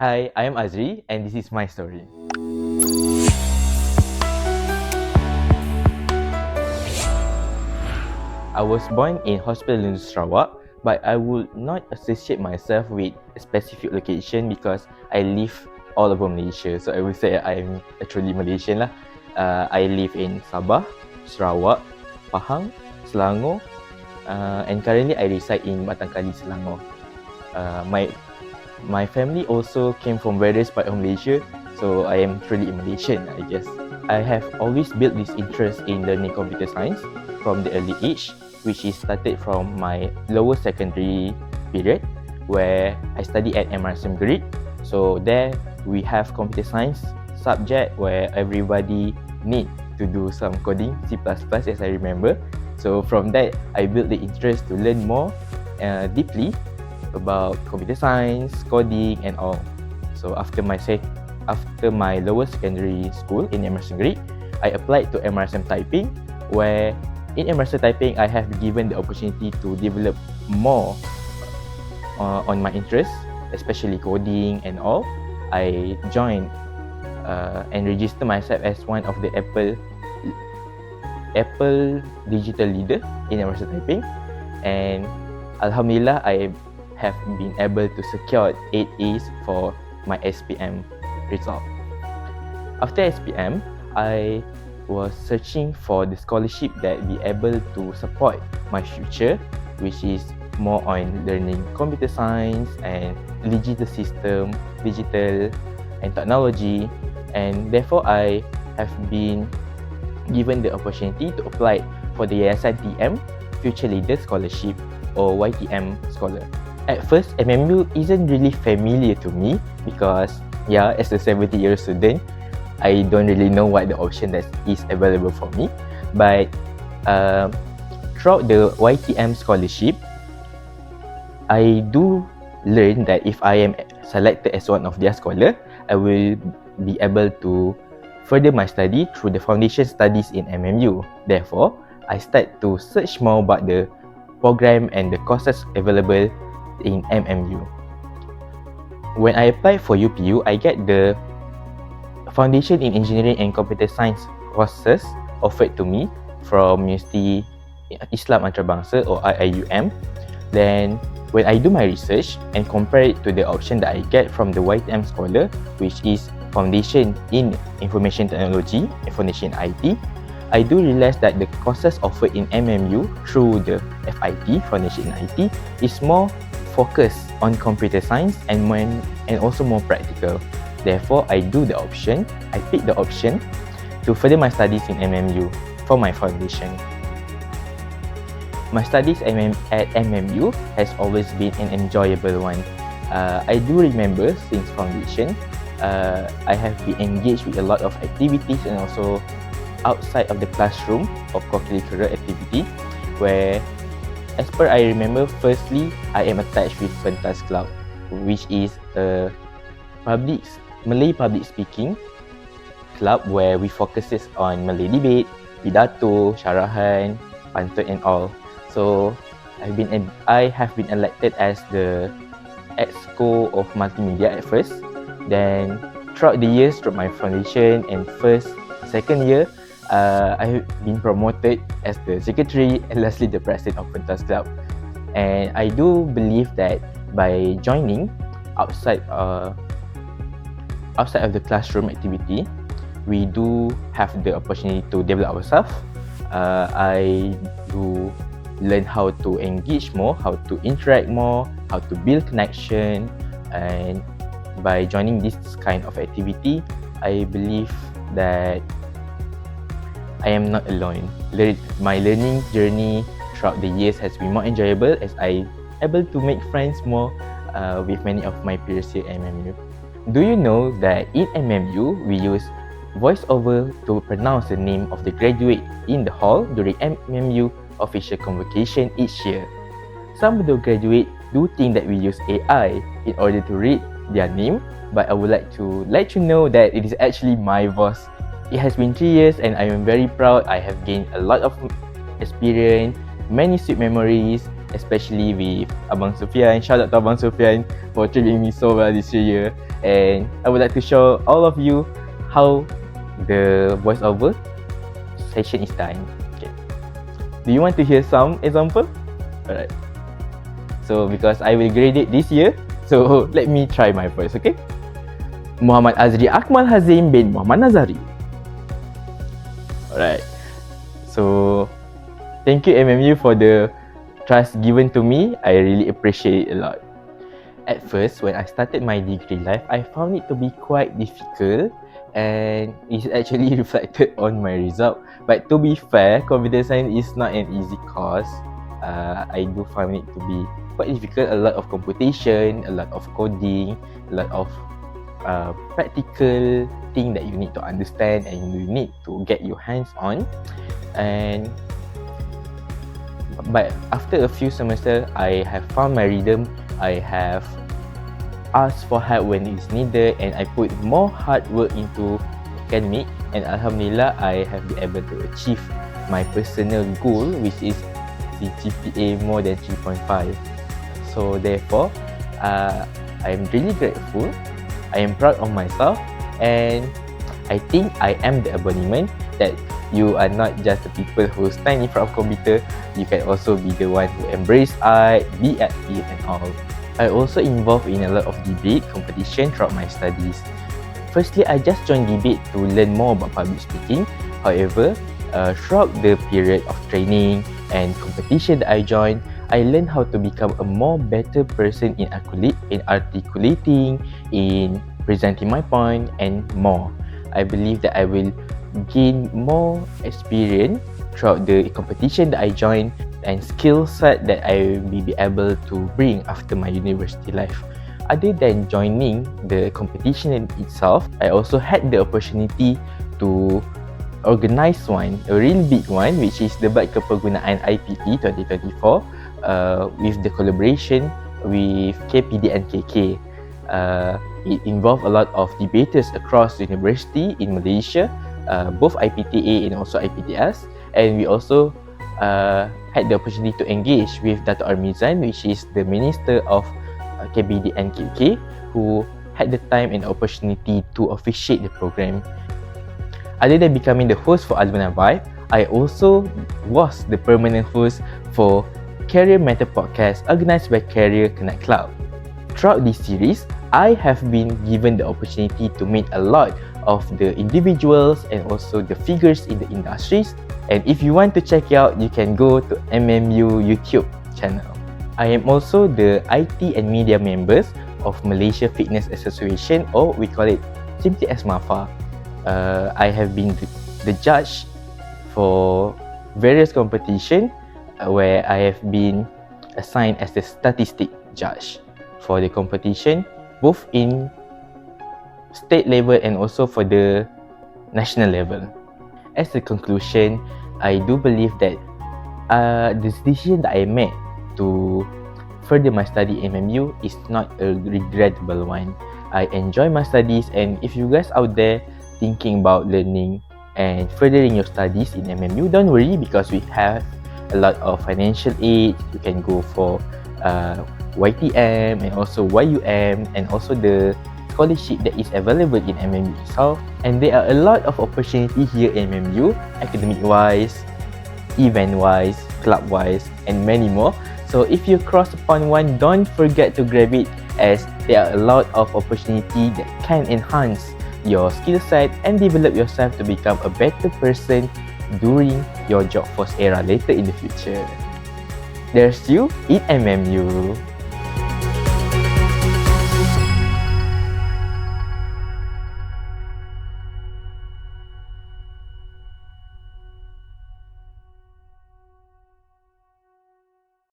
Hi, I am Azri and this is my story. I was born in Hospital in Sarawak, but I would not associate myself with a specific location because I live all over Malaysia. So I would say I'm a truly Malaysian lah. I live in Sabah, Sarawak, Pahang, Selangor, and currently I reside in Batang, Selangor. My family also came from various parts of Malaysia, so I am truly a Malaysian, I guess. I have always built this interest in learning computer science from the early age, which is started from my lower secondary period, where I studied at Emerson Grade. So there we have computer science subject where everybody need to do some coding, C++ as I remember. So from that, I built the interest to learn more deeply about computer science, coding, and all. So after my lower secondary school in Emerson Grade, I applied to MRSM Typing, where in MRSM Typing I have been given the opportunity to develop more on my interests, especially coding and all. I joined and registered myself as one of the Apple digital leader in MRSM Typing, and Alhamdulillah I have been able to secure 8 A's for my SPM result. After SPM, I was searching for the scholarship that be able to support my future, which is more on learning computer science and digital system, digital and technology, and therefore I have been given the opportunity to apply for the Yayasan TM Future Leader Scholarship or YTM Scholar. At first, MMU isn't really familiar to me because, as a 70-year student, I don't really know what the option that is available for me. But throughout the YTM scholarship, I do learn that if I am selected as one of their scholar, I will be able to further my study through the foundation studies in MMU. Therefore, I start to search more about the program and the courses available in MMU. When I apply for UPU, I get the Foundation in Engineering and Computer Science courses offered to me from University Islam Antarabangsa or IIUM. Then when I do my research and compare it to the option that I get from the YTM Scholar, which is Foundation in Information Technology, Information IT, I do realize that the courses offered in MMU through the FIT, Foundation in IT, is more focused on computer science and also more practical. Therefore, I pick the option to further my studies in MMU for my foundation. My studies at MMU has always been an enjoyable one. I do remember since foundation, I have been engaged with a lot of activities and also outside of the classroom of co-curricular activity, where as per I remember, firstly, I am attached with Pentas Club, which is a Malay public speaking club where we focuses on Malay debate, pidato, syarahan, pantun and all. So I have been elected as the Exco of Multimedia at first. Then throughout the years, through my foundation and second year, I have been promoted as the secretary and lastly the president of Pentas Club. And I do believe that by joining outside of the classroom activity, we do have the opportunity to develop ourselves. I do learn how to engage more, how to interact more, how to build connection, and by joining this kind of activity, I believe that I am not alone. My learning journey throughout the years has been more enjoyable as I able to make friends more with many of my peers here at MMU. Do you know that in MMU, we use voiceover to pronounce the name of the graduate in the hall during MMU official convocation each year? Some of the graduates do think that we use AI in order to read their name, but I would like to let you know that it is actually my voice. It has been 3 years and I am very proud. I have gained a lot of experience, many sweet memories, especially with Abang Sufian. Shout out to Abang Sufian for treating me so well this year. And I would like to show all of you how the voiceover session is done. Okay. Do you want to hear some example? Alright. So because I will grade it this year, so let me try my voice, okay? Mohd Azriy Akmalhazim bin Mohd Nazariee. Alright. So thank you MMU for the trust given to me. I really appreciate it a lot. At first, when I started my degree life, I found it to be quite difficult, and it's actually reflected on my result. But to be fair, computer science is not an easy course. I do find it to be quite difficult. A lot of computation, a lot of coding, a lot of practical thing that you need to understand and you need to get your hands on. But after a few semesters, I have found my rhythm. I have asked for help when it's needed, and I put more hard work into academic, and Alhamdulillah, I have been able to achieve my personal goal, which is the GPA more than 3.5. So therefore, I am really grateful. I am proud of myself, and I think I am the embodiment that you are not just the people who stand in front of computer. You can also be the one who embrace art, be active and all. I also involved in a lot of debate competition throughout my studies. Firstly, I just joined debate to learn more about public speaking. However, throughout the period of training and competition that I joined, I learned how to become a more better person in articulating, in presenting my point, and more. I believe that I will gain more experience throughout the competition that I joined and skill set that I will be able to bring after my university life. Other than joining the competition in itself, I also had the opportunity to organize one, a real big one, which is Debat Kepergunaan IPT 2024 with the collaboration with KPD and KK. It involved a lot of debaters across the university in Malaysia, both IPTA and also IPTS, and we also had the opportunity to engage with Dato' Armizan, which is the Minister of KBD and KK, who had the time and opportunity to officiate the program. Other than becoming the host for Alumni Vibe, I also was the permanent host for Career Matter podcast organised by Career Connect Club. Throughout this series, I have been given the opportunity to meet a lot of the individuals and also the figures in the industries. And if you want to check it out, you can go to MMU YouTube channel. I am also the IT and Media members of Malaysia Fitness Association, or we call it simply as MAFA. I have been the judge for various competition where I have been assigned as the statistic judge for the competition, both in state level and also for the national level. As a conclusion, I do believe that the decision that I made to further my study in MMU is not a regrettable one. I enjoy my studies, and if you guys out there thinking about learning and furthering your studies in MMU, don't worry, because we have a lot of financial aid. You can go for YTM and also YUM, and also the scholarship that is available in MMU itself. And there are a lot of opportunity here in MMU, academic-wise, event-wise, club-wise, and many more. So if you cross upon one, don't forget to grab it, as there are a lot of opportunity that can enhance your skill set and develop yourself to become a better person during your job force era later in the future. There's you in MMU.